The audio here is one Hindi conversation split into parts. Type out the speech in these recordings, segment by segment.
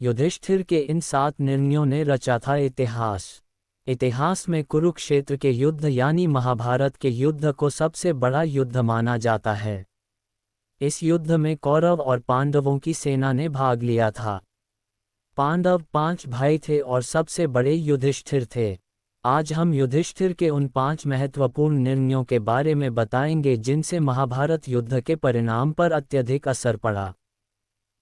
युधिष्ठिर के इन 7 निर्णयों ने रचा था इतिहास। इतिहास में कुरुक्षेत्र के युद्ध यानी महाभारत के युद्ध को सबसे बड़ा युद्ध माना जाता है। इस युद्ध में कौरव और पांडवों की सेना ने भाग लिया था। पांडव 5 भाई थे और सबसे बड़े युधिष्ठिर थे। आज हम युधिष्ठिर के उन 5 महत्वपूर्ण निर्णयों के बारे में बताएंगे जिनसे महाभारत युद्ध के परिणाम पर अत्यधिक असर पड़ा।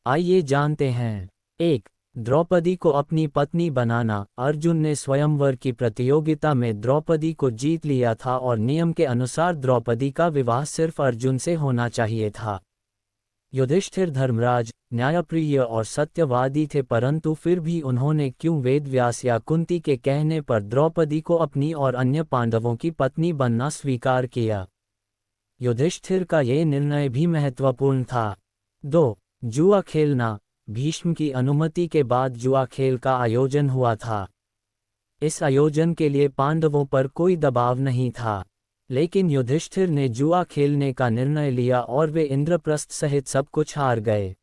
आइए जानते हैं। 1. द्रौपदी को अपनी पत्नी बनाना। अर्जुन ने स्वयंवर की प्रतियोगिता में द्रौपदी को जीत लिया था और नियम के अनुसार द्रौपदी का विवाह सिर्फ अर्जुन से होना चाहिए था। युधिष्ठिर धर्मराज, न्यायप्रिय और सत्यवादी थे, परंतु फिर भी उन्होंने क्यों वेदव्यास या कुंती के कहने पर द्रौपदी को अपनी और अन्य पांडवों की पत्नी बनना स्वीकार किया। युधिष्ठिर का ये निर्णय भी महत्वपूर्ण था। 2. जुआ खेलना। भीष्म की अनुमति के बाद जुआ खेल का आयोजन हुआ था। इस आयोजन के लिए पांडवों पर कोई दबाव नहीं था, लेकिन युधिष्ठिर ने जुआ खेलने का निर्णय लिया और वे इंद्रप्रस्थ सहित सब कुछ हार गए।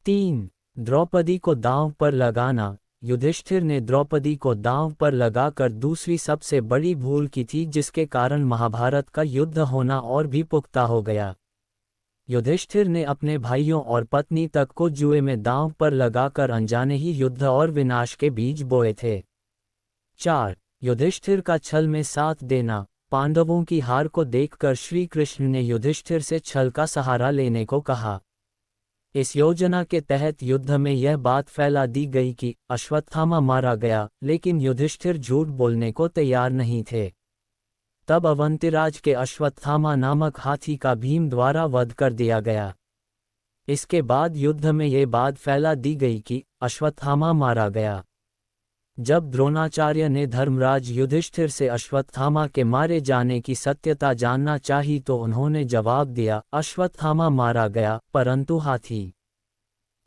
3. द्रौपदी को दांव पर लगाना। युधिष्ठिर ने द्रौपदी को दांव पर लगाकर दूसरी सबसे बड़ी भूल की थी, जिसके कारण महाभारत का युद्ध होना और भी पुख्ता हो गया। युधिष्ठिर ने अपने भाइयों और पत्नी तक को जुए में दांव पर लगाकर अनजाने ही युद्ध और विनाश के बीज बोए थे। 4. युधिष्ठिर का छल में साथ देना। पांडवों की हार को देखकर श्री कृष्ण ने युधिष्ठिर से छल का सहारा लेने को कहा। इस योजना के तहत युद्ध में यह बात फैला दी गई कि अश्वत्थामा मारा गया, लेकिन युधिष्ठिर झूठ बोलने को तैयार नहीं थे। तब अवंतिराज के अश्वत्थामा नामक हाथी का भीम द्वारा वध कर दिया गया। इसके बाद युद्ध में ये बात फैला दी गई कि अश्वत्थामा मारा गया। जब द्रोणाचार्य ने धर्मराज युधिष्ठिर से अश्वत्थामा के मारे जाने की सत्यता जानना चाही तो उन्होंने जवाब दिया, अश्वत्थामा मारा गया, परंतु हाथी।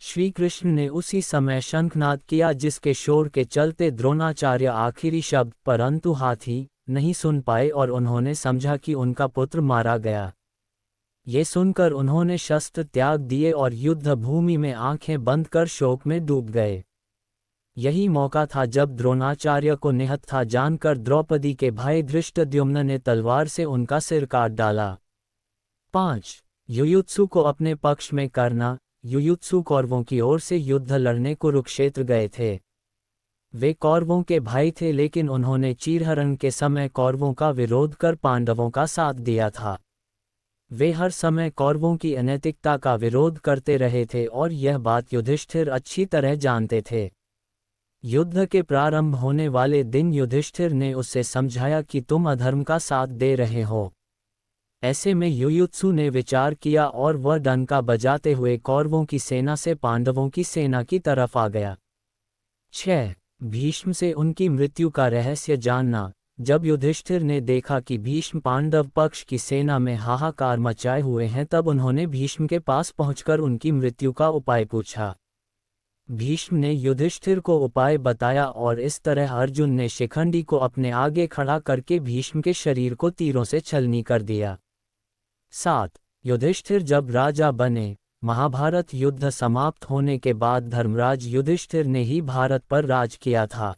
श्री कृष्ण ने उसी समय शंखनाद किया, जिसके शोर के चलते द्रोणाचार्य आखिरी शब्द परंतु हाथी नहीं सुन पाए और उन्होंने समझा कि उनका पुत्र मारा गया। ये सुनकर उन्होंने शस्त्र त्याग दिए और युद्ध भूमि में आंखें बंद कर शोक में डूब गए। यही मौका था जब द्रोणाचार्य को निहत्था जानकर द्रौपदी के भाई धृष्टद्युम्न ने तलवार से उनका सिर काट डाला। 5. युयुत्सु को अपने पक्ष में करना। युयुत्सु कौरवों की ओर से युद्ध लड़ने कुरुक्षेत्र गए थे। वे कौरवों के भाई थे, लेकिन उन्होंने चीरहरण के समय कौरवों का विरोध कर पांडवों का साथ दिया था। वे हर समय कौरवों की अनैतिकता का विरोध करते रहे थे और यह बात युधिष्ठिर अच्छी तरह जानते थे। युद्ध के प्रारंभ होने वाले दिन युधिष्ठिर ने उससे समझाया कि तुम अधर्म का साथ दे रहे हो। ऐसे में युयुत्सु ने विचार किया और वह डंका बजाते हुए कौरवों की सेना से पांडवों की सेना की तरफ आ गया। 6. भीष्म से उनकी मृत्यु का रहस्य जानना। जब युधिष्ठिर ने देखा कि भीष्म पांडव पक्ष की सेना में हाहाकार मचाए हुए हैं, तब उन्होंने भीष्म के पास पहुंचकर उनकी मृत्यु का उपाय पूछा। भीष्म ने युधिष्ठिर को उपाय बताया और इस तरह अर्जुन ने शिखंडी को अपने आगे खड़ा करके भीष्म के शरीर को तीरों से छलनी कर दिया। 7. युधिष्ठिर जब राजा बने। महाभारत युद्ध समाप्त होने के बाद धर्मराज युधिष्ठिर ने ही भारत पर राज किया था।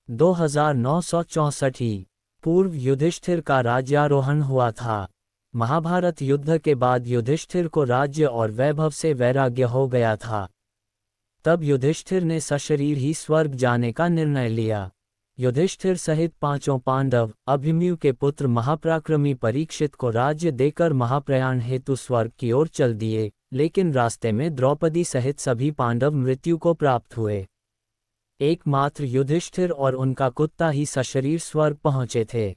2964 पूर्व युधिष्ठिर का राज्यारोहण हुआ था। महाभारत युद्ध के बाद युधिष्ठिर को राज्य और वैभव से वैराग्य हो गया था। तब युधिष्ठिर ने सशरीर ही स्वर्ग जाने का निर्णय लिया। युधिष्ठिर सहित 5 पांडव अभिमन्यु के पुत्र महापराक्रमी परीक्षित को राज्य देकर महाप्रयाण हेतु स्वर्ग की ओर चल दिए, लेकिन रास्ते में द्रौपदी सहित सभी पांडव मृत्यु को प्राप्त हुए। एकमात्र युधिष्ठिर और उनका कुत्ता ही सशरीर स्वर्ग पहुंचे थे।